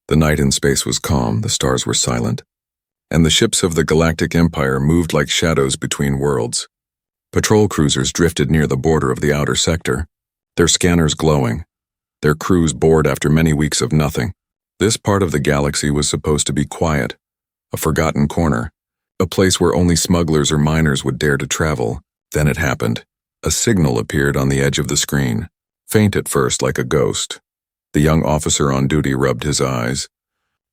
The night in space was calm, the stars were silent, and the ships of the Galactic Empire moved like shadows between worlds. Patrol cruisers drifted near the border of the outer sector, their scanners glowing, their crews bored after many weeks of nothing. This part of the galaxy was supposed to be quiet, a forgotten corner, a place where only smugglers or miners would dare to travel. Then it happened. A signal appeared on the edge of the screen, faint at first like a ghost. The young officer on duty rubbed his eyes,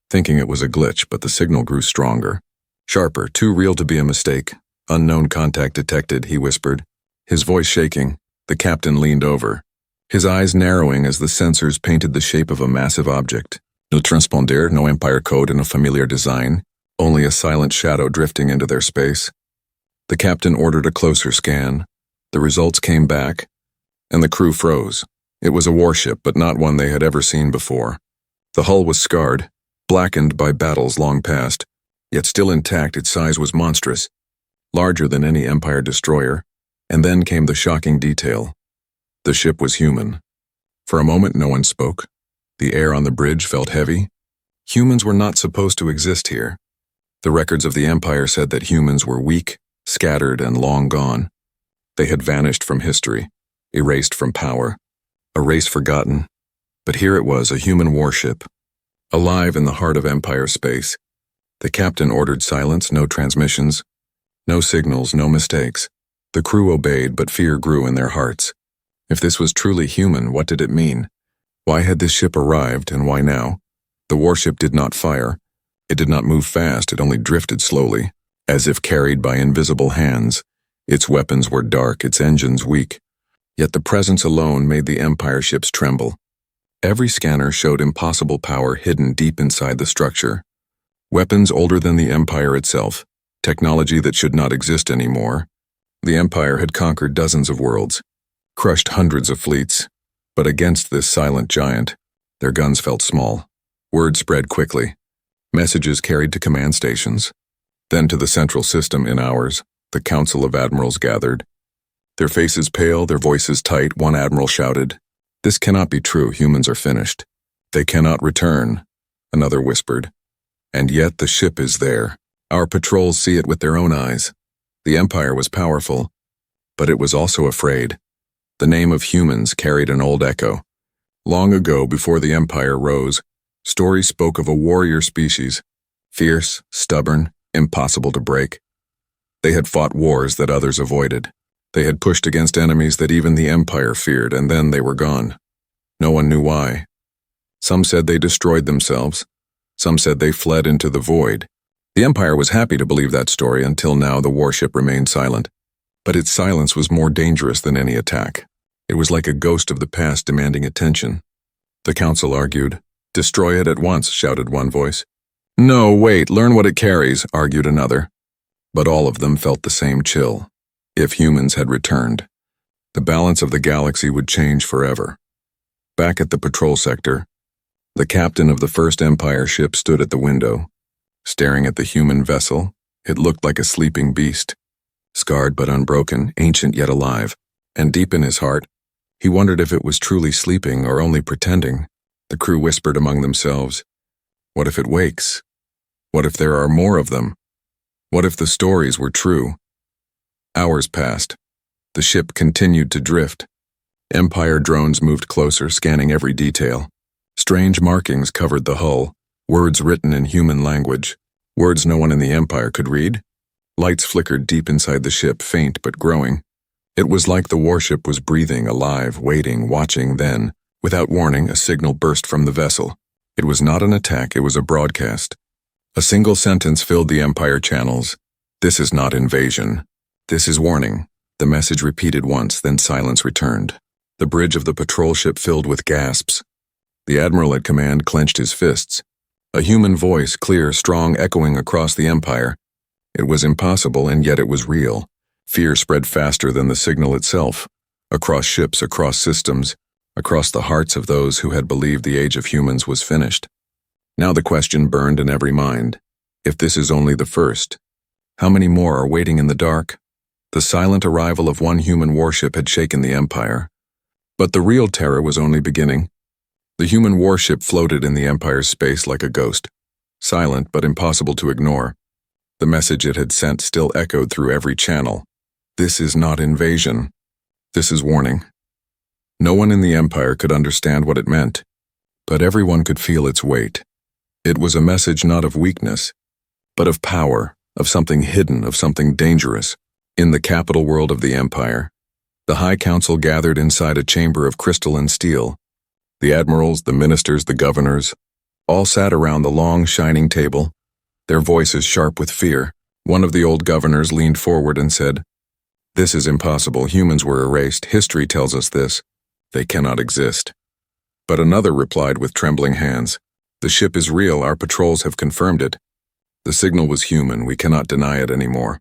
thinking it was a glitch, but the signal grew stronger. Sharper, too real to be a mistake. Unknown contact detected, he whispered, his voice shaking. The captain leaned over, his eyes narrowing as the sensors painted the shape of a massive object. No transponder, no Empire code in a familiar design, only a silent shadow drifting into their space. The captain ordered a closer scan. The results came back, and the crew froze. It was a warship, but not one they had ever seen before. The hull was scarred, blackened by battles long past, yet still intact. Its size was monstrous, larger than any Empire destroyer. And then came the shocking detail. The ship was human. For a moment no one spoke. The air on the bridge felt heavy. Humans were not supposed to exist here. The records of the Empire said that humans were weak, scattered, and long gone. They had vanished from history, erased from power, a race forgotten. But here it was, a human warship, alive in the heart of Empire space. The captain ordered silence, no transmissions, no signals, no mistakes. The crew obeyed, but fear grew in their hearts. If this was truly human, what did it mean? Why had this ship arrived, and why now? The warship did not fire. It did not move fast, it only drifted slowly, as if carried by invisible hands. Its weapons were dark, its engines weak. Yet the presence alone made the Empire ships tremble. Every scanner showed impossible power hidden deep inside the structure. Weapons older than the Empire itself, technology that should not exist anymore. The Empire had conquered dozens of worlds, crushed hundreds of fleets, but against this silent giant, their guns felt small. Word spread quickly. Messages carried to command stations, then to the central system. In hours, the Council of Admirals gathered. Their faces pale, their voices tight. One admiral shouted, "This cannot be true, humans are finished. They cannot return," another whispered. "And yet the ship is there. Our patrols see it with their own eyes." The Empire was powerful, but it was also afraid. The name of humans carried an old echo. Long ago, before the Empire rose, stories spoke of a warrior species, fierce, stubborn, impossible to break. They had fought wars that others avoided. They had pushed against enemies that even the Empire feared, and then they were gone. No one knew why. Some said they destroyed themselves. Some said they fled into the void. The Empire was happy to believe that story until now. The warship remained silent. But its silence was more dangerous than any attack. It was like a ghost of the past demanding attention. The council argued. "Destroy it at once," shouted one voice. "No, wait, learn what it carries," argued another. But all of them felt the same chill. If humans had returned, the balance of the galaxy would change forever. Back at the patrol sector, the captain of the first Empire ship stood at the window, staring at the human vessel. It looked like a sleeping beast, scarred but unbroken, ancient yet alive. And deep in his heart, he wondered if it was truly sleeping or only pretending. The crew whispered among themselves, "What if it wakes? What if there are more of them? What if the stories were true?" Hours passed. The ship continued to drift. Empire drones moved closer, scanning every detail. Strange markings covered the hull, words written in human language, words no one in the Empire could read. Lights flickered deep inside the ship, faint but growing. It was like the warship was breathing, alive, waiting, watching. Then, without warning, a signal burst from the vessel. It was not an attack, it was a broadcast. A single sentence filled the Empire channels. "This is not invasion. This is warning." The message repeated once, then silence returned. The bridge of the patrol ship filled with gasps. The admiral at command clenched his fists. A human voice, clear, strong, echoing across the Empire. It was impossible, and yet it was real. Fear spread faster than the signal itself. Across ships, across systems, across the hearts of those who had believed the age of humans was finished. Now the question burned in every mind. If this is only the first, how many more are waiting in the dark? The silent arrival of one human warship had shaken the Empire. But the real terror was only beginning. The human warship floated in the Empire's space like a ghost, silent but impossible to ignore. The message it had sent still echoed through every channel. This is not invasion. This is warning. No one in the Empire could understand what it meant, but everyone could feel its weight. It was a message not of weakness, but of power, of something hidden, of something dangerous. In the capital world of the Empire, the High Council gathered inside a chamber of crystalline steel. The admirals, the ministers, the governors, all sat around the long, shining table, their voices sharp with fear. One of the old governors leaned forward and said, "This is impossible. Humans were erased. History tells us this. They cannot exist." But another replied with trembling hands, "The ship is real. Our patrols have confirmed it. The signal was human. We cannot deny it anymore."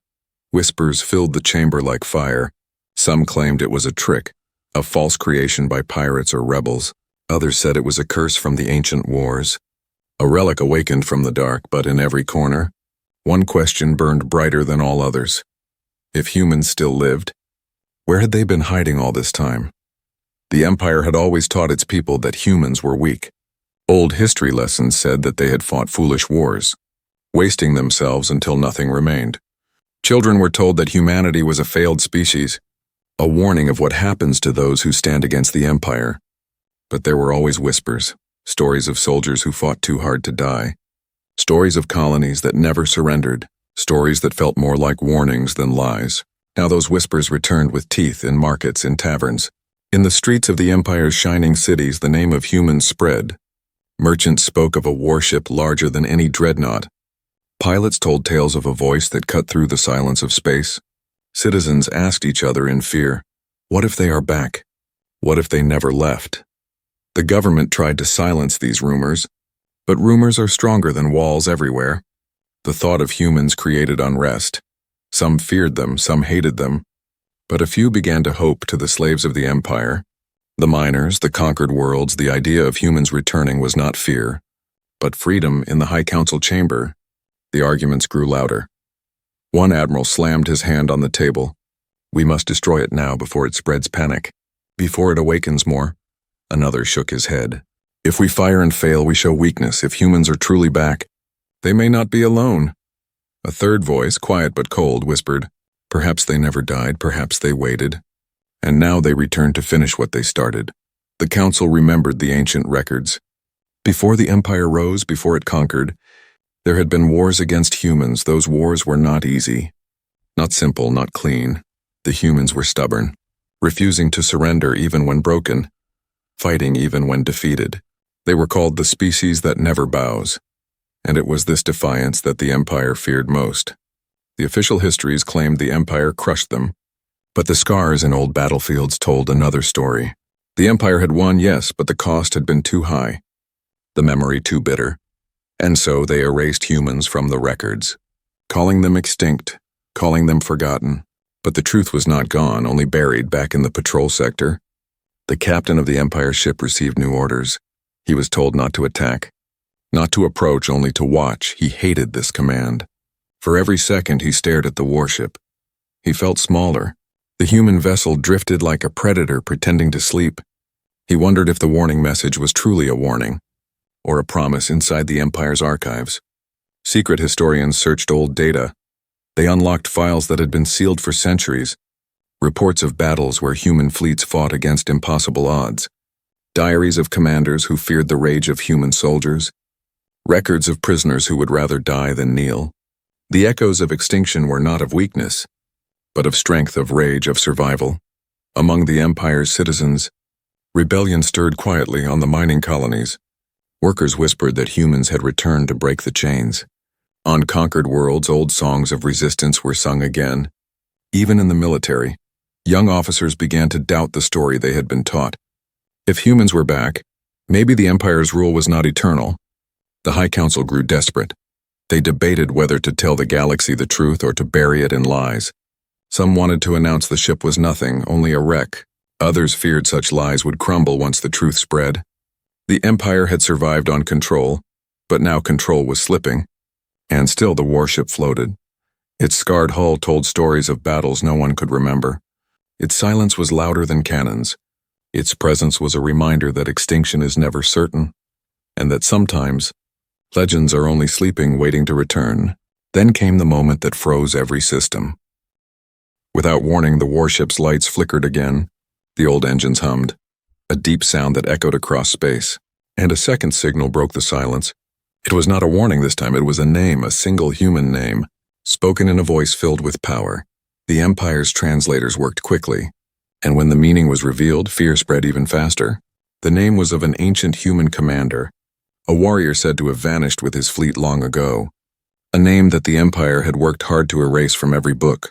Whispers filled the chamber like fire. Some claimed it was a trick, a false creation by pirates or rebels. Others said it was a curse from the ancient wars, a relic awakened from the dark. But in every corner, one question burned brighter than all others. If humans still lived, where had they been hiding all this time? The Empire had always taught its people that humans were weak. Old history lessons said that they had fought foolish wars, wasting themselves until nothing remained. Children were told that humanity was a failed species, a warning of what happens to those who stand against the Empire. But there were always whispers, stories of soldiers who fought too hard to die, stories of colonies that never surrendered, stories that felt more like warnings than lies. Now those whispers returned with teeth in markets, in taverns. In the streets of the Empire's shining cities, the name of humans spread. Merchants spoke of a warship larger than any dreadnought. Pilots told tales of a voice that cut through the silence of space. Citizens asked each other in fear, what if they are back? What if they never left? The government tried to silence these rumors, but rumors are stronger than walls everywhere. The thought of humans created unrest. Some feared them, some hated them, but a few began to hope. To the slaves of the Empire, the miners, the conquered worlds, the idea of humans returning was not fear, but freedom. In the High Council chamber, the arguments grew louder. One admiral slammed his hand on the table. "We must destroy it now before it spreads panic, before it awakens more." Another shook his head. "If we fire and fail, we show weakness. If humans are truly back, they may not be alone." A third voice, quiet but cold, whispered, "Perhaps they never died, perhaps they waited. And now they return to finish what they started." The council remembered the ancient records. Before the Empire rose, before it conquered, there had been wars against humans. Those wars were not easy, not simple, not clean. The humans were stubborn, refusing to surrender even when broken, fighting even when defeated. They were called the species that never bows, and it was this defiance that the Empire feared most. The official histories claimed the Empire crushed them, but the scars in old battlefields told another story. The Empire had won, yes, but the cost had been too high, the memory too bitter. And so they erased humans from the records, calling them extinct, calling them forgotten. But the truth was not gone, only buried back in the patrol sector. The captain of the Empire ship received new orders. He was told not to attack, not to approach, only to watch. He hated this command. For every second he stared at the warship. He felt smaller. The human vessel drifted like a predator pretending to sleep. He wondered if the warning message was truly a warning, or a promise inside the Empire's archives. Secret historians searched old data. They unlocked files that had been sealed for centuries, reports of battles where human fleets fought against impossible odds, diaries of commanders who feared the rage of human soldiers, records of prisoners who would rather die than kneel. The echoes of extinction were not of weakness, but of strength, of rage, of survival. Among the Empire's citizens, rebellion stirred quietly on the mining colonies. Workers whispered that humans had returned to break the chains. On conquered worlds, old songs of resistance were sung again. Even in the military, young officers began to doubt the story they had been taught. If humans were back, maybe the Empire's rule was not eternal. The High Council grew desperate. They debated whether to tell the galaxy the truth or to bury it in lies. Some wanted to announce the ship was nothing, only a wreck. Others feared such lies would crumble once the truth spread. The Empire had survived on control, but now control was slipping. And still the warship floated. Its scarred hull told stories of battles no one could remember. Its silence was louder than cannons. Its presence was a reminder that extinction is never certain, and that sometimes legends are only sleeping, waiting to return. Then came the moment that froze every system. Without warning, the warship's lights flickered again. The old engines hummed, a deep sound that echoed across space. And a second signal broke the silence. It was not a warning this time, it was a name, a single human name, spoken in a voice filled with power. The Empire's translators worked quickly, and when the meaning was revealed, fear spread even faster. The name was of an ancient human commander, a warrior said to have vanished with his fleet long ago, a name that the Empire had worked hard to erase from every book.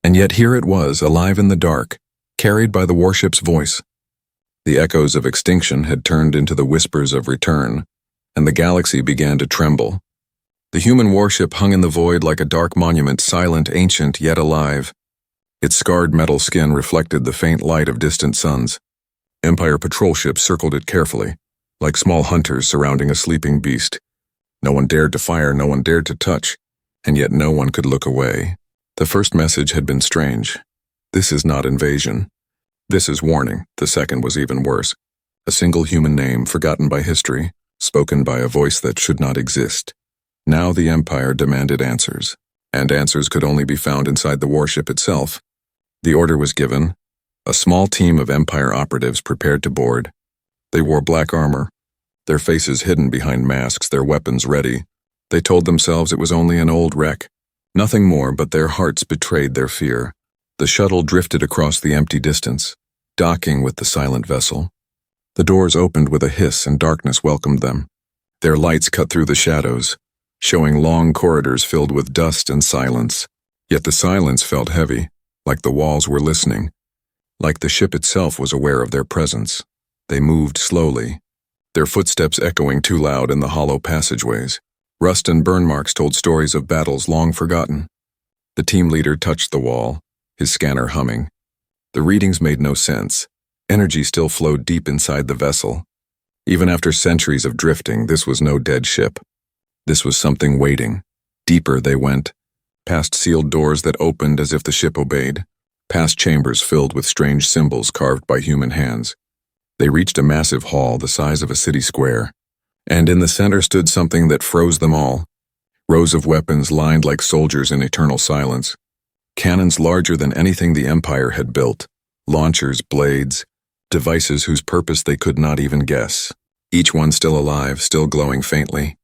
And yet here it was, alive in the dark, carried by the warship's voice. The echoes of extinction had turned into the whispers of return, and the galaxy began to tremble. The human warship hung in the void like a dark monument, silent, ancient, yet alive. Its scarred metal skin reflected the faint light of distant suns. Empire patrol ships circled it carefully, like small hunters surrounding a sleeping beast. No one dared to fire, no one dared to touch, and yet no one could look away. The first message had been strange. This is not invasion. This is warning. The second was even worse. A single human name, forgotten by history, spoken by a voice that should not exist. Now the Empire demanded answers, and answers could only be found inside the warship itself. The order was given. A small team of Empire operatives prepared to board. They wore black armor, their faces hidden behind masks, their weapons ready. They told themselves it was only an old wreck, nothing more, but their hearts betrayed their fear. The shuttle drifted across the empty distance, docking with the silent vessel. The doors opened with a hiss and darkness welcomed them. Their lights cut through the shadows, showing long corridors filled with dust and silence. Yet the silence felt heavy, like the walls were listening, like the ship itself was aware of their presence. They moved slowly, their footsteps echoing too loud in the hollow passageways. Rust and burn marks told stories of battles long forgotten. The team leader touched the wall, his scanner humming. The readings made no sense. Energy still flowed deep inside the vessel. Even after centuries of drifting, this was no dead ship. This was something waiting. Deeper they went, past sealed doors that opened as if the ship obeyed, past chambers filled with strange symbols carved by human hands. They reached a massive hall the size of a city square, and in the center stood something that froze them all. Rows of weapons lined like soldiers in eternal silence. Cannons larger than anything the Empire had built. Launchers, blades, devices whose purpose they could not even guess. Each one still alive, still glowing faintly.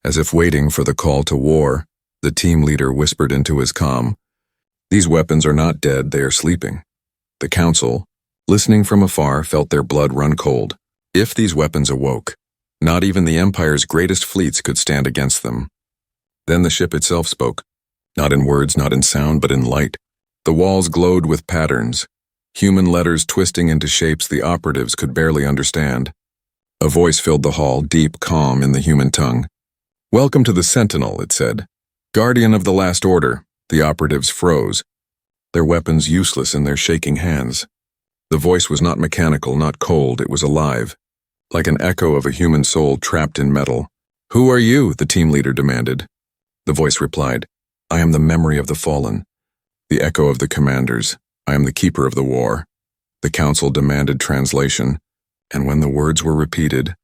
As if waiting for the call to war, the team leader whispered into his comm, "These weapons are not dead, they are sleeping." The council, listening from afar, felt their blood run cold. If these weapons awoke, not even the Empire's greatest fleets could stand against them. Then the ship itself spoke, not in words, not in sound, but in light. The walls glowed with patterns, human letters twisting into shapes the operatives could barely understand. A voice filled the hall, deep, calm in the human tongue. "Welcome to the Sentinel," it said. "Guardian of the Last Order." The operatives froze, their weapons useless in their shaking hands. The voice was not mechanical, not cold, it was alive, like an echo of a human soul trapped in metal. "Who are you?" the team leader demanded. The voice replied, "I am the memory of the fallen, the echo of the commanders. I am the keeper of the war." The council demanded translation, and when the words were repeated,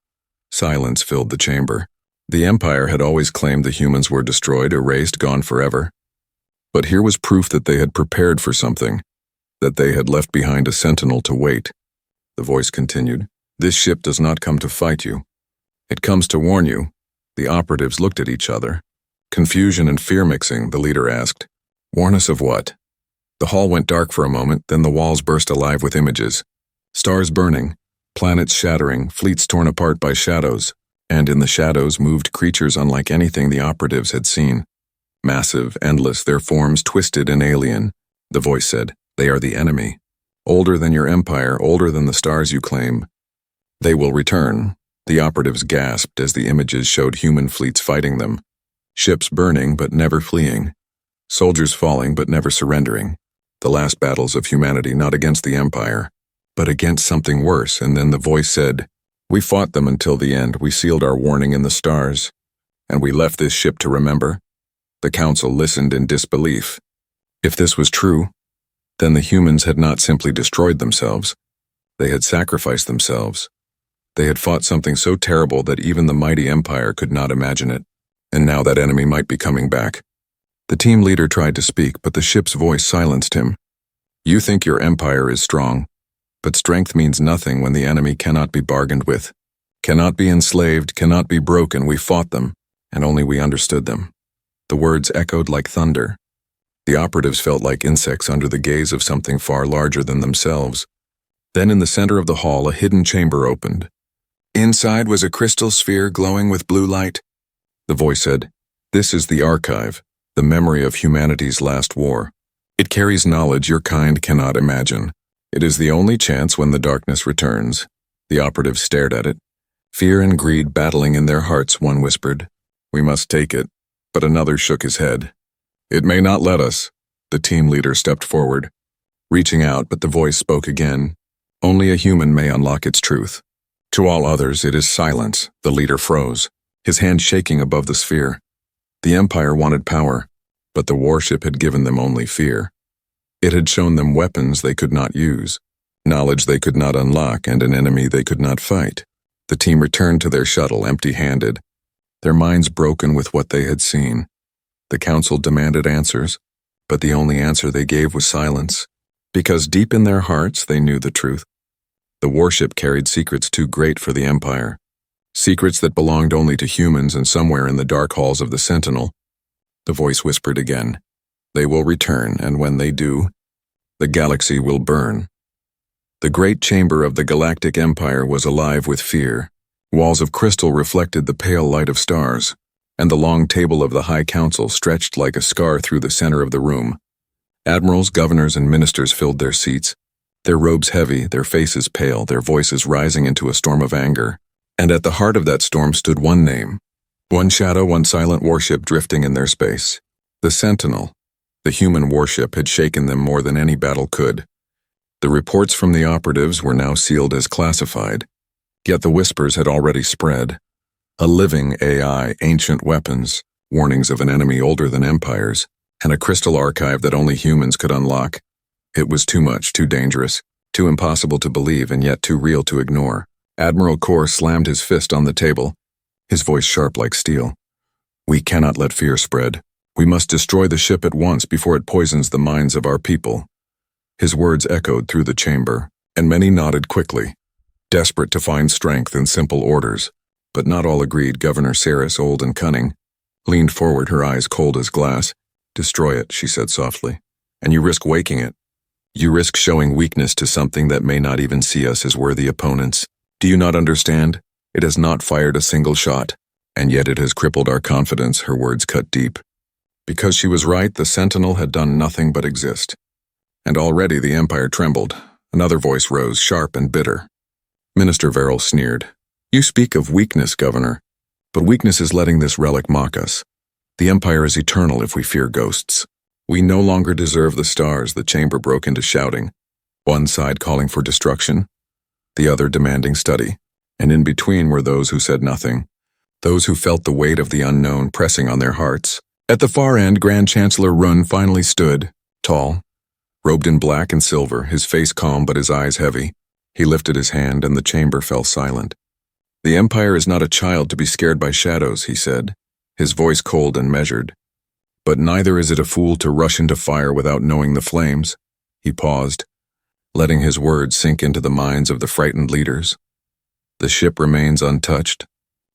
silence filled the chamber. The Empire had always claimed the humans were destroyed, erased, gone forever. But here was proof that they had prepared for something, that they had left behind a sentinel to wait. The voice continued, "This ship does not come to fight you. It comes to warn you." The operatives looked at each other. Confusion and fear mixing, the leader asked. "Warn us of what?" The hall went dark for a moment, then the walls burst alive with images. Stars burning, planets shattering, fleets torn apart by shadows, and in the shadows moved creatures unlike anything the operatives had seen. Massive, endless, their forms twisted and alien. The voice said, "They are the enemy. Older than your empire, older than the stars you claim. They will return." The operatives gasped as the images showed human fleets fighting them. Ships burning but never fleeing. Soldiers falling but never surrendering. The last battles of humanity, not against the Empire, but against something worse. And then the voice said, "We fought them until the end. We sealed our warning in the stars. And we left this ship to remember." The council listened in disbelief. If this was true, then the humans had not simply destroyed themselves. They had sacrificed themselves. They had fought something so terrible that even the mighty Empire could not imagine it, and now that enemy might be coming back. The team leader tried to speak, but the ship's voice silenced him. You think your empire is strong, but strength means nothing when the enemy cannot be bargained with, cannot be enslaved, cannot be broken. We fought them, and only we understood them. The words echoed like thunder. The operatives felt like insects under the gaze of something far larger than themselves. Then in the center of the hall, a hidden chamber opened. Inside was a crystal sphere glowing with blue light. The voice said, "This is the archive, the memory of humanity's last war. It carries knowledge your kind cannot imagine. It is the only chance when the darkness returns." The operatives stared at it. Fear and greed battling in their hearts, one whispered, "We must take it," but another shook his head. "It may not let us." The team leader stepped forward, reaching out, but the voice spoke again. "Only a human may unlock its truth. To all others, it is silence." The leader froze, his hand shaking above the sphere. The Empire wanted power, but the warship had given them only fear. It had shown them weapons they could not use, knowledge they could not unlock, and an enemy they could not fight. The team returned to their shuttle empty-handed, their minds broken with what they had seen. The council demanded answers, but the only answer they gave was silence, because deep in their hearts they knew the truth. The warship carried secrets too great for the Empire, secrets that belonged only to humans, and somewhere in the dark halls of the Sentinel, the voice whispered again, "They will return, and when they do, the galaxy will burn." The great chamber of the Galactic Empire was alive with fear. Walls of crystal reflected the pale light of stars, and the long table of the High Council stretched like a scar through the center of the room. Admirals, governors, and ministers filled their seats, their robes heavy, their faces pale, their voices rising into a storm of anger. And at the heart of that storm stood one name, one shadow, one silent warship drifting in their space. The Sentinel. The human warship had shaken them more than any battle could. The reports from the operatives were now sealed as classified, yet the whispers had already spread. A living AI, ancient weapons, warnings of an enemy older than empires, and a crystal archive that only humans could unlock. It was too much, too dangerous, too impossible to believe, and yet too real to ignore. Admiral Kor slammed his fist on the table, his voice sharp like steel. "We cannot let fear spread. We must destroy the ship at once before it poisons the minds of our people." His words echoed through the chamber, and many nodded quickly, desperate to find strength in simple orders. But not all agreed. Governor Saris, old and cunning, leaned forward, her eyes cold as glass. "Destroy it," she said softly, "and you risk waking it. You risk showing weakness to something that may not even see us as worthy opponents. Do you not understand? It has not fired a single shot, and yet it has crippled our confidence." Her words cut deep. Because she was right, the Sentinel had done nothing but exist. And already the Empire trembled. Another voice rose, sharp and bitter. Minister Verrill sneered. "You speak of weakness, Governor, but weakness is letting this relic mock us. The Empire is eternal if we fear ghosts. We no longer deserve the stars." The chamber broke into shouting, one side calling for destruction, the other demanding study, and in between were those who said nothing, those who felt the weight of the unknown pressing on their hearts. At the far end, Grand Chancellor Run finally stood, tall, robed in black and silver, his face calm but his eyes heavy. He lifted his hand and the chamber fell silent. "The Empire is not a child to be scared by shadows," he said, his voice cold and measured. "But neither is it a fool to rush into fire without knowing the flames." He paused, letting his words sink into the minds of the frightened leaders. "The ship remains untouched.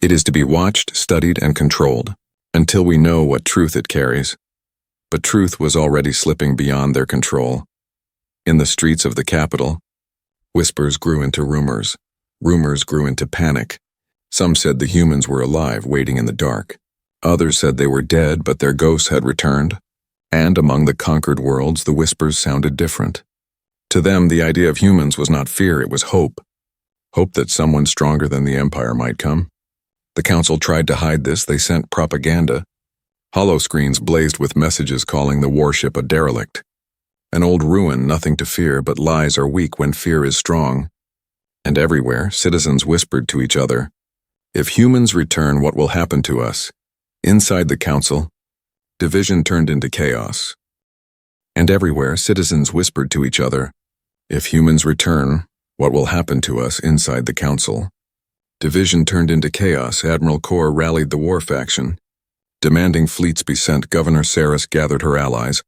It is to be watched, studied, and controlled, until we know what truth it carries." But truth was already slipping beyond their control. In the streets of the capital, whispers grew into rumors. Rumors grew into panic. Some said the humans were alive, waiting in the dark. Others said they were dead, but their ghosts had returned. And among the conquered worlds, the whispers sounded different. To them, the idea of humans was not fear, it was hope. Hope that someone stronger than the Empire might come. The Council tried to hide this. They sent propaganda. Hollow screens blazed with messages calling the warship a derelict. An old ruin, nothing to fear, but lies are weak when fear is strong. And everywhere, citizens whispered to each other, "If humans return, what will happen to us?" Inside the Council, division turned into chaos. And everywhere, citizens whispered to each other, "If humans return, What will happen to us inside the council? Division turned into chaos. Admiral Corps rallied the war faction. Demanding fleets be sent, Governor Saris gathered her allies.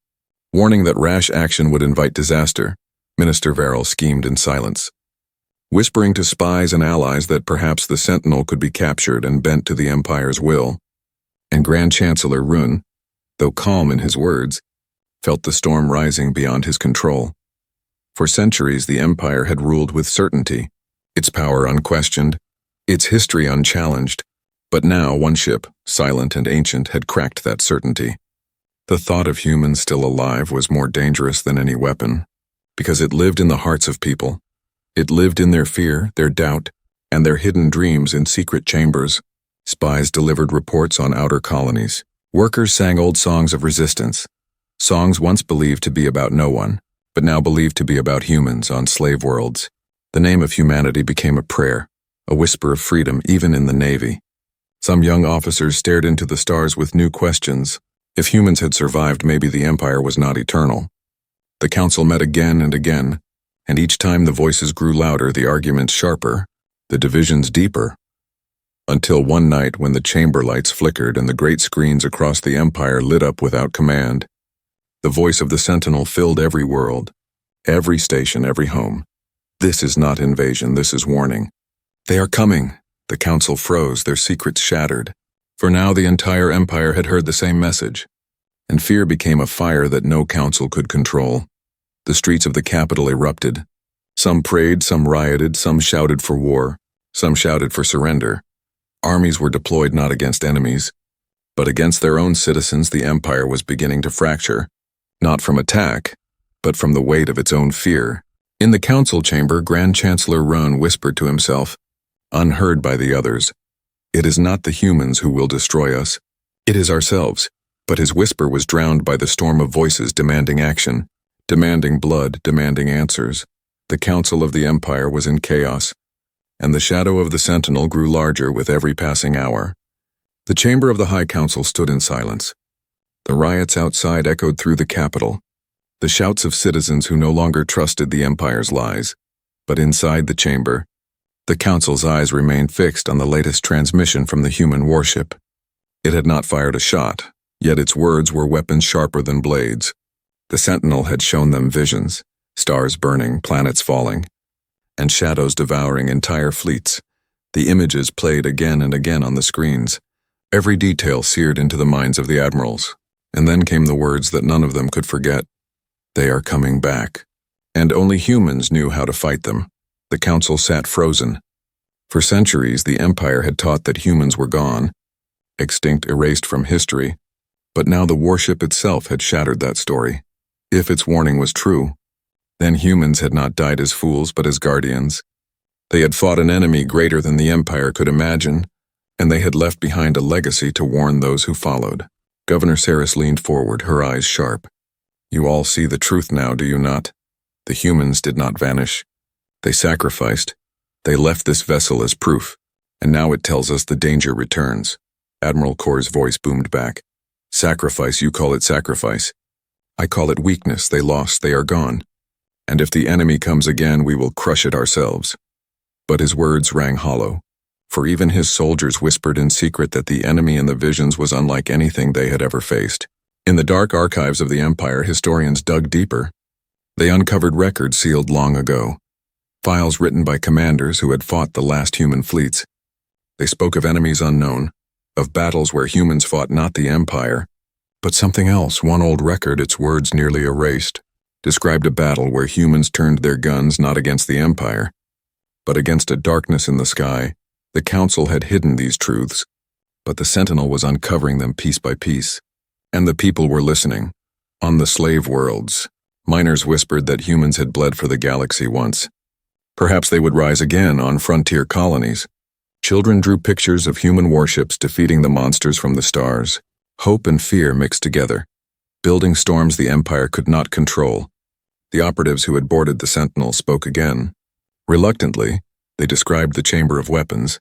Warning that rash action would invite disaster, Minister Verrill schemed in silence. Whispering to spies and allies that perhaps the Sentinel could be captured and bent to the Empire's will. And Grand Chancellor Rune, though calm in his words, felt the storm rising beyond his control. For centuries, the Empire had ruled with certainty, its power unquestioned, its history unchallenged. But now one ship, silent and ancient, had cracked that certainty. The thought of humans still alive was more dangerous than any weapon, because it lived in the hearts of people. It lived in their fear, their doubt, and their hidden dreams in secret chambers. Spies delivered reports on outer colonies. Workers sang old songs of resistance, songs once believed to be about no one, but now believed to be about humans on slave worlds. The name of humanity became a prayer, a whisper of freedom even in the Navy. Some young officers stared into the stars with new questions. If humans had survived, maybe the Empire was not eternal. The council met again and again, and each time the voices grew louder, the arguments sharper, the divisions deeper. Until one night when the chamber lights flickered and the great screens across the Empire lit up without command. The voice of the Sentinel filled every world, every station, every home. This is not invasion, this is warning. They are coming. The council froze, their secrets shattered. For now the entire Empire had heard the same message, and fear became a fire that no council could control. The streets of the capital erupted. Some prayed, some rioted, some shouted for war, some shouted for surrender. Armies were deployed not against enemies, but against their own citizens. The Empire was beginning to fracture, not from attack, but from the weight of its own fear. In the council chamber, Grand Chancellor Rune whispered to himself, unheard by the others, "It is not the humans who will destroy us. It is ourselves." But his whisper was drowned by the storm of voices demanding action, demanding blood, demanding answers. The council of the Empire was in chaos, and the shadow of the Sentinel grew larger with every passing hour. The chamber of the High Council stood in silence. The riots outside echoed through the capital, the shouts of citizens who no longer trusted the Empire's lies. But inside the chamber, the council's eyes remained fixed on the latest transmission from the human warship. It had not fired a shot, yet its words were weapons sharper than blades. The Sentinel had shown them visions, stars burning, planets falling, and shadows devouring entire fleets. The images played again and again on the screens, every detail seared into the minds of the admirals. And then came the words that none of them could forget. They are coming back. And only humans knew how to fight them. The council sat frozen. For centuries, the Empire had taught that humans were gone, extinct, erased from history. But now the warship itself had shattered that story. If its warning was true, then humans had not died as fools but as guardians. They had fought an enemy greater than the Empire could imagine, and they had left behind a legacy to warn those who followed. Governor Saris leaned forward, her eyes sharp. You all see the truth now, do you not? The humans did not vanish. They sacrificed. They left this vessel as proof, and now it tells us the danger returns. Admiral Corps' voice boomed back. Sacrifice, you call it sacrifice. I call it weakness. They lost, they are gone. And if the enemy comes again, we will crush it ourselves. But his words rang hollow, for even his soldiers whispered in secret that the enemy in the visions was unlike anything they had ever faced. In the dark archives of the Empire, historians dug deeper. They uncovered records sealed long ago, files written by commanders who had fought the last human fleets. They spoke of enemies unknown, of battles where humans fought not the Empire, but something else. One old record, its words nearly erased, described a battle where humans turned their guns not against the Empire, but against a darkness in the sky. The Council had hidden these truths, but the Sentinel was uncovering them piece by piece. And the people were listening. On the slave worlds, miners whispered that humans had bled for the galaxy once. Perhaps they would rise again on frontier colonies. Children drew pictures of human warships defeating the monsters from the stars. Hope and fear mixed together, building storms the Empire could not control. The operatives who had boarded the Sentinel spoke again. Reluctantly, they described the chamber of weapons,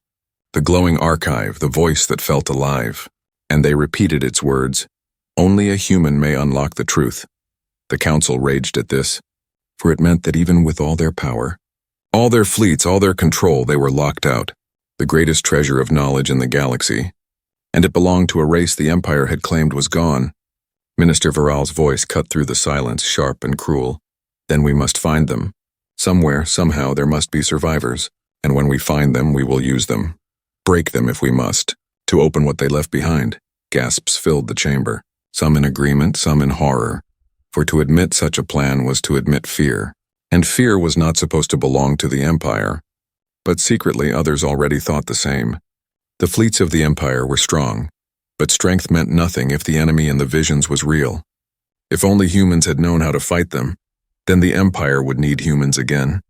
the glowing archive, the voice that felt alive. And they repeated its words. Only a human may unlock the truth. The Council raged at this, for it meant that even with all their power, All their fleets, all their control, they were locked out. The greatest treasure of knowledge in the galaxy. And it belonged to a race the Empire had claimed was gone. Minister Viral's voice cut through the silence, sharp and cruel. Then we must find them. Somewhere, somehow, there must be survivors. And when we find them, we will use them. Break them if we must. To open what they left behind. Gasps filled the chamber. Some in agreement, some in horror. For to admit such a plan was to admit fear. And fear was not supposed to belong to the Empire. But secretly others already thought the same. The fleets of the Empire were strong. But strength meant nothing if the enemy in the visions was real. If only humans had known how to fight them, then the Empire would need humans again.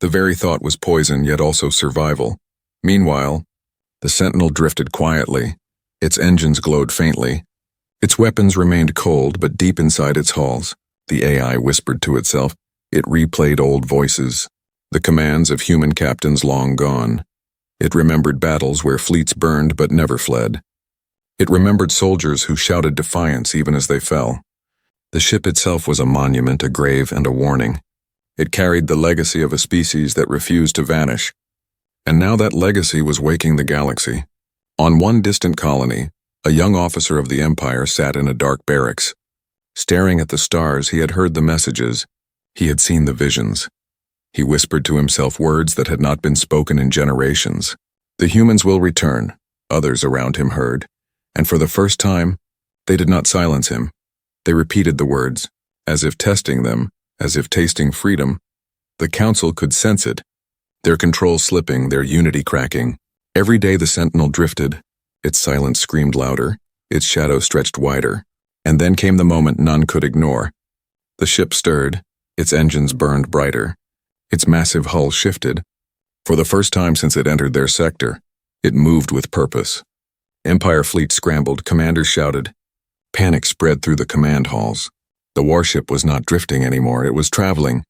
The very thought was poison, yet also survival. Meanwhile, the Sentinel drifted quietly. Its engines glowed faintly. Its weapons remained cold, but deep inside its hulls, the AI whispered to itself. It replayed old voices, the commands of human captains long gone. It remembered battles where fleets burned but never fled. It remembered soldiers who shouted defiance even as they fell. The ship itself was a monument, a grave, and a warning. It carried the legacy of a species that refused to vanish. And now that legacy was waking the galaxy. On one distant colony, a young officer of the Empire sat in a dark barracks. Staring at the stars, he had heard the messages. He had seen the visions. He whispered to himself words that had not been spoken in generations. The humans will return, others around him heard. And for the first time, they did not silence him. They repeated the words, as if testing them, as if tasting freedom. The Council could sense it, their control slipping, their unity cracking. Every day the Sentinel drifted. Its silence screamed louder, its shadow stretched wider. And then came the moment none could ignore. The ship stirred, its engines burned brighter. Its massive hull shifted. For the first time since it entered their sector, it moved with purpose. Empire fleet scrambled, commanders shouted. Panic spread through the command halls. The warship was not drifting anymore, it was traveling.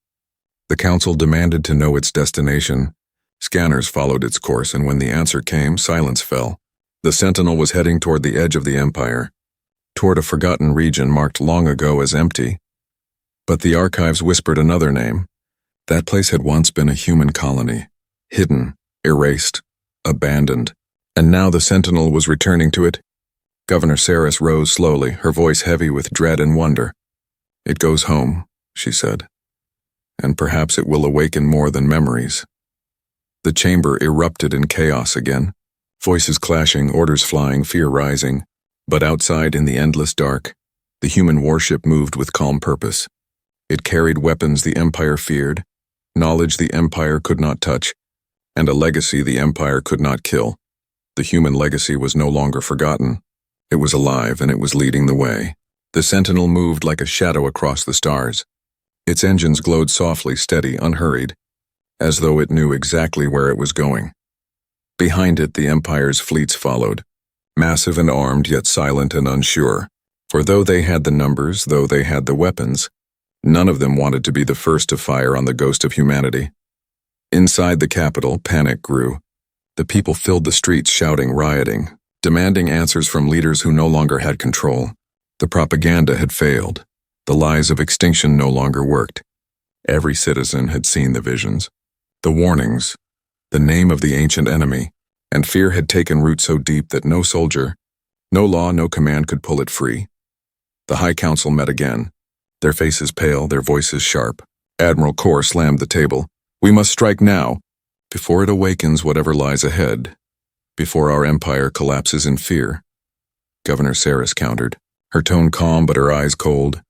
The Council demanded to know its destination. Scanners followed its course, and when the answer came, silence fell. The Sentinel was heading toward the edge of the Empire, toward a forgotten region marked long ago as empty. But the archives whispered another name. That place had once been a human colony, hidden, erased, abandoned. And now the Sentinel was returning to it. Governor Saris rose slowly, her voice heavy with dread and wonder. It goes home, she said. And perhaps it will awaken more than memories. The chamber erupted in chaos again. Voices clashing, orders flying, fear rising. But outside in the endless dark, the human warship moved with calm purpose. It carried weapons the Empire feared, knowledge the Empire could not touch, and a legacy the Empire could not kill. The human legacy was no longer forgotten. It was alive, and it was leading the way. The Sentinel moved like a shadow across the stars. Its engines glowed softly, steady, unhurried, as though it knew exactly where it was going. Behind it, the Empire's fleets followed, massive and armed, yet silent and unsure. For though they had the numbers, though they had the weapons, none of them wanted to be the first to fire on the ghost of humanity. Inside the capital, panic grew. The people filled the streets shouting, rioting, demanding answers from leaders who no longer had control. The propaganda had failed. The lies of extinction no longer worked. Every citizen had seen the visions, the warnings, the name of the ancient enemy, and fear had taken root so deep that no soldier, no law, no command could pull it free. The High Council met again, their faces pale, their voices sharp. Admiral Kor slammed the table. We must strike now, before it awakens whatever lies ahead, before our empire collapses in fear. Governor Saris countered, her tone calm but her eyes cold.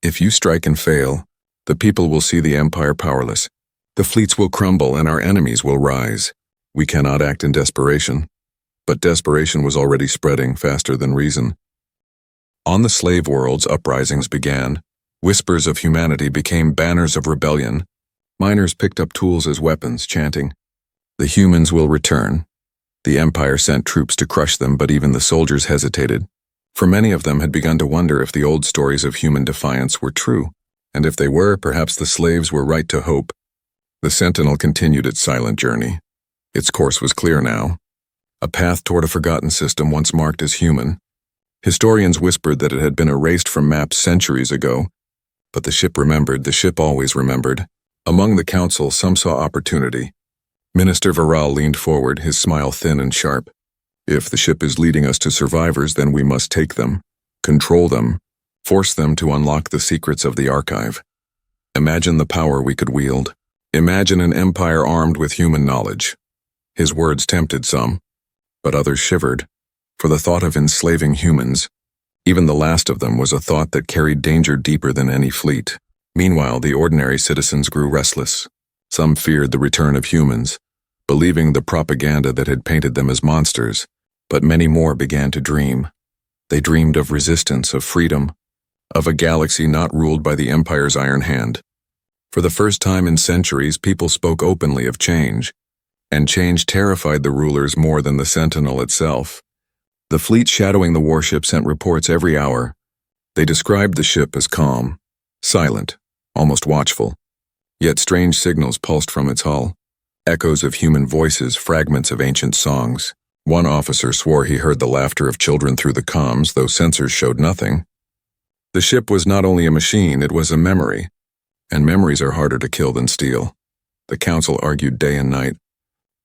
If you strike and fail, the people will see the empire powerless. The fleets will crumble and our enemies will rise. We cannot act in desperation. But desperation was already spreading faster than reason. On the slave worlds, uprisings began. Whispers of humanity became banners of rebellion. Miners picked up tools as weapons, chanting, "The humans will return." The Empire sent troops to crush them, but even the soldiers hesitated. For many of them had begun to wonder if the old stories of human defiance were true, and if they were, perhaps the slaves were right to hope. The Sentinel continued its silent journey. Its course was clear now. A path toward a forgotten system once marked as human. Historians whispered that it had been erased from maps centuries ago, but the ship remembered, the ship always remembered. Among the council, some saw opportunity. Minister Viral leaned forward, his smile thin and sharp. If the ship is leading us to survivors, then we must take them, control them, force them to unlock the secrets of the archive. Imagine the power we could wield. Imagine an empire armed with human knowledge. His words tempted some, but others shivered, for the thought of enslaving humans, even the last of them, was a thought that carried danger deeper than any fleet. Meanwhile, the ordinary citizens grew restless. Some feared the return of humans, believing the propaganda that had painted them as monsters, but many more began to dream. They dreamed of resistance, of freedom, of a galaxy not ruled by the Empire's iron hand. For the first time in centuries, people spoke openly of change, and change terrified the rulers more than the Sentinel itself. The fleet shadowing the warship sent reports every hour. They described the ship as calm, silent, almost watchful. Yet strange signals pulsed from its hull, echoes of human voices, fragments of ancient songs. One officer swore he heard the laughter of children through the comms, though sensors showed nothing. The ship was not only a machine, it was a memory, and memories are harder to kill than steal. The council argued day and night,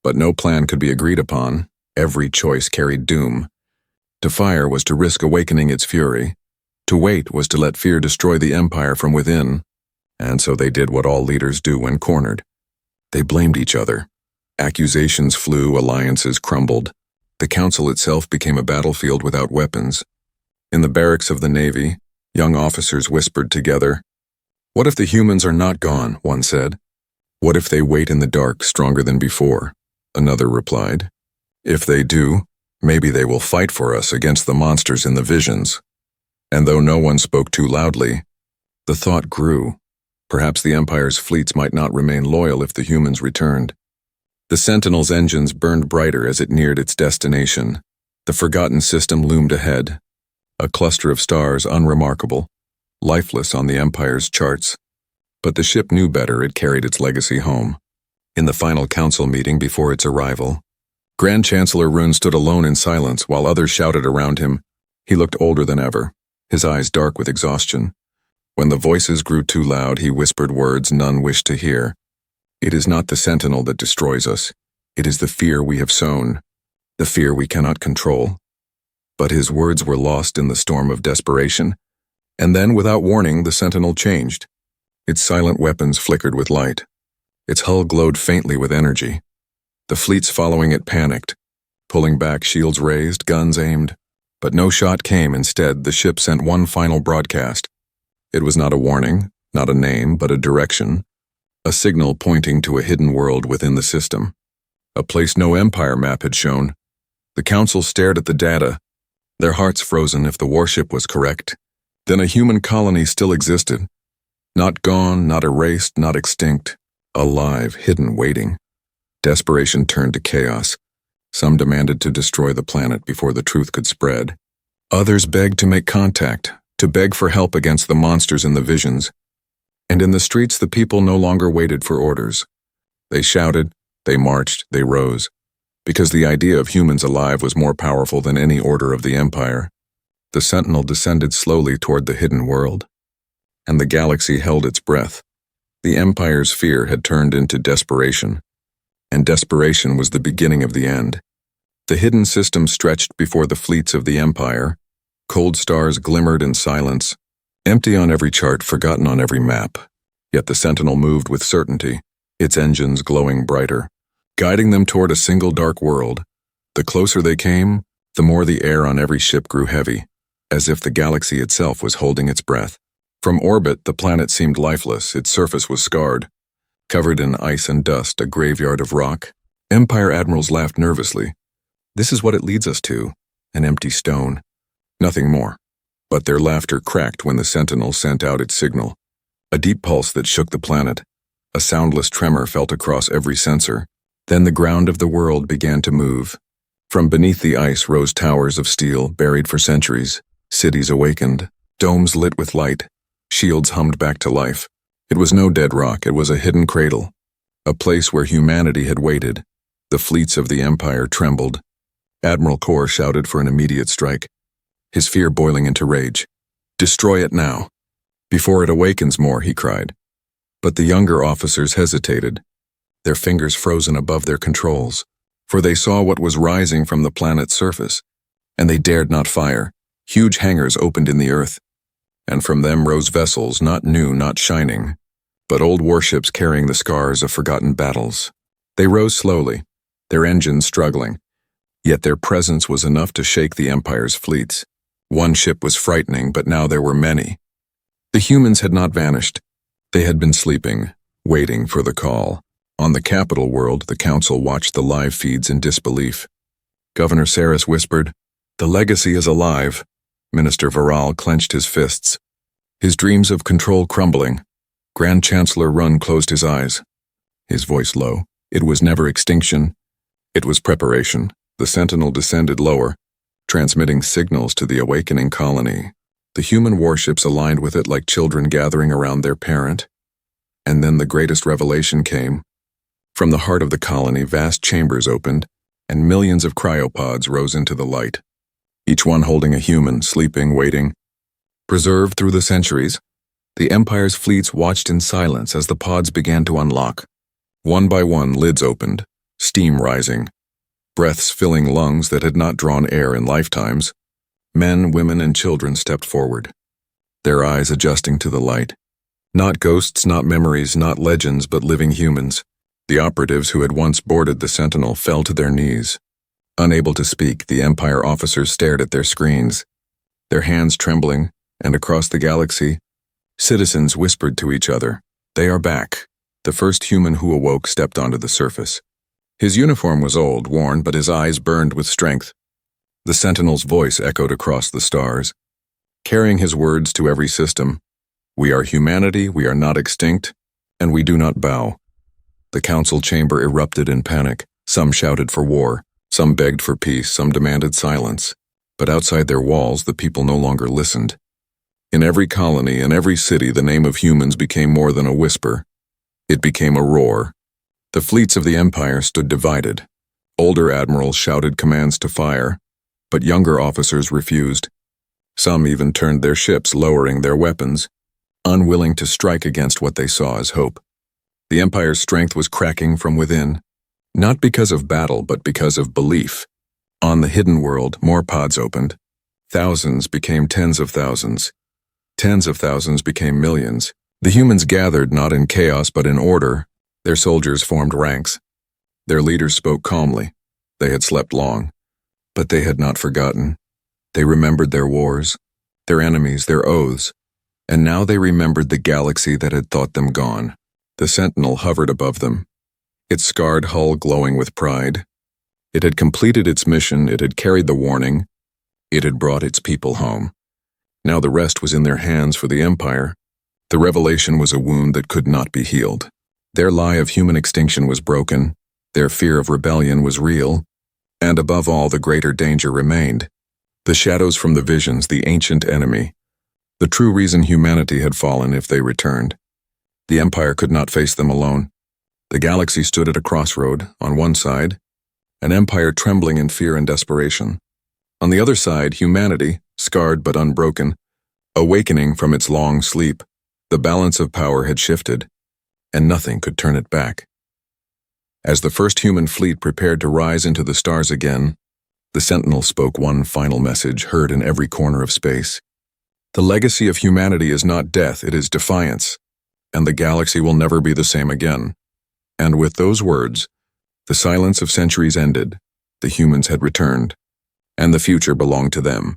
but no plan could be agreed upon. Every choice carried doom. To fire was to risk awakening its fury. To wait was to let fear destroy the Empire from within. And so they did what all leaders do when cornered. They blamed each other. Accusations flew, alliances crumbled. The council itself became a battlefield without weapons. In the barracks of the Navy, young officers whispered together. "What if the humans are not gone?" one said. "What if they wait in the dark, stronger than before?" Another replied. "If they do, maybe they will fight for us against the monsters in the visions." And though no one spoke too loudly, the thought grew. Perhaps the Empire's fleets might not remain loyal if the humans returned. The Sentinel's engines burned brighter as it neared its destination. The forgotten system loomed ahead, a cluster of stars unremarkable, lifeless on the Empire's charts. But the ship knew better. It carried its legacy home. In the final council meeting before its arrival, Grand Chancellor Rune stood alone in silence while others shouted around him. He looked older than ever, his eyes dark with exhaustion. When the voices grew too loud, he whispered words none wished to hear. "It is not the Sentinel that destroys us. It is the fear we have sown, the fear we cannot control." But his words were lost in the storm of desperation. And then, without warning, the Sentinel changed. Its silent weapons flickered with light. Its hull glowed faintly with energy. The fleets following it panicked, pulling back, shields raised, guns aimed. But no shot came. Instead, the ship sent one final broadcast. It was not a warning, not a name, but a direction. A signal pointing to a hidden world within the system. A place no Empire map had shown. The Council stared at the data, their hearts frozen. If the warship was correct, then a human colony still existed. Not gone, not erased, not extinct. Alive, hidden, waiting. Desperation turned to chaos. Some demanded to destroy the planet before the truth could spread. Others begged to make contact, to beg for help against the monsters in the visions. And in the streets, the people no longer waited for orders. They shouted, they marched, they rose, because the idea of humans alive was more powerful than any order of the Empire. The Sentinel descended slowly toward the hidden world, and the galaxy held its breath. The Empire's fear had turned into desperation, and desperation was the beginning of the end. The hidden system stretched before the fleets of the Empire. Cold stars glimmered in silence, empty on every chart, forgotten on every map. Yet the Sentinel moved with certainty, its engines glowing brighter, guiding them toward a single dark world. The closer they came, the more the air on every ship grew heavy, as if the galaxy itself was holding its breath. From orbit, the planet seemed lifeless. Its surface was scarred, covered in ice and dust, a graveyard of rock. Empire admirals laughed nervously. This is what it leads us to, an empty stone. Nothing more. But their laughter cracked when the Sentinel sent out its signal. A deep pulse that shook the planet. A soundless tremor felt across every sensor. Then the ground of the world began to move. From beneath the ice rose towers of steel, buried for centuries. Cities awakened, domes lit with light. Shields hummed back to life. It was no dead rock, it was a hidden cradle. A place where humanity had waited. The fleets of the Empire trembled. Admiral Kor shouted for an immediate strike, his fear boiling into rage. "Destroy it now. Before it awakens more," he cried. But the younger officers hesitated, their fingers frozen above their controls, for they saw what was rising from the planet's surface, and they dared not fire. Huge hangars opened in the earth, and from them rose vessels not new, not shining, but old warships carrying the scars of forgotten battles. They rose slowly, their engines struggling, yet their presence was enough to shake the Empire's fleets. One ship was frightening, but now there were many. The humans had not vanished. They had been sleeping, waiting for the call. On the capital world, the council watched the live feeds in disbelief. Governor Saris whispered, "The legacy is alive." Minister Viral clenched his fists, his dreams of control crumbling. Grand Chancellor Run closed his eyes, his voice low. It was never extinction. It was preparation. The Sentinel descended lower, transmitting signals to the awakening colony. The human warships aligned with it like children gathering around their parent. And then the greatest revelation came. From the heart of the colony, vast chambers opened, and millions of cryopods rose into the light, each one holding a human, sleeping, waiting. Preserved through the centuries, the Empire's fleets watched in silence as the pods began to unlock. One by one, lids opened, steam rising, breaths filling lungs that had not drawn air in lifetimes. Men, women, and children stepped forward, their eyes adjusting to the light. Not ghosts, not memories, not legends, but living humans. The operatives who had once boarded the Sentinel fell to their knees. Unable to speak, the Empire officers stared at their screens, their hands trembling, and across the galaxy, citizens whispered to each other, "They are back." The first human who awoke stepped onto the surface. His uniform was old, worn, but his eyes burned with strength. The Sentinel's voice echoed across the stars, carrying his words to every system. "We are humanity, we are not extinct, and we do not bow." The council chamber erupted in panic. Some shouted for war, some begged for peace, some demanded silence. But outside their walls, the people no longer listened. In every colony, in every city, the name of humans became more than a whisper. It became a roar. The fleets of the Empire stood divided. Older admirals shouted commands to fire, but younger officers refused. Some even turned their ships, lowering their weapons, unwilling to strike against what they saw as hope. The Empire's strength was cracking from within, not because of battle, but because of belief. On the hidden world, more pods opened. Thousands became tens of thousands. Tens of thousands became millions. The humans gathered not in chaos but in order. Their soldiers formed ranks. Their leaders spoke calmly. They had slept long, but they had not forgotten. They remembered their wars, their enemies, their oaths, and now they remembered the galaxy that had thought them gone. The Sentinel hovered above them, its scarred hull glowing with pride. It had completed its mission, it had carried the warning, it had brought its people home. Now the rest was in their hands for the Empire. The revelation was a wound that could not be healed. Their lie of human extinction was broken, their fear of rebellion was real, and above all the greater danger remained. The shadows from the visions, the ancient enemy, the true reason humanity had fallen if they returned. The Empire could not face them alone. The galaxy stood at a crossroad. On one side, an empire trembling in fear and desperation. On the other side, humanity, scarred but unbroken, awakening from its long sleep. The balance of power had shifted, and nothing could turn it back. As the first human fleet prepared to rise into the stars again, the Sentinel spoke one final message heard in every corner of space. The legacy of humanity is not death, it is defiance, and the galaxy will never be the same again. And with those words, the silence of centuries ended, the humans had returned, and the future belonged to them.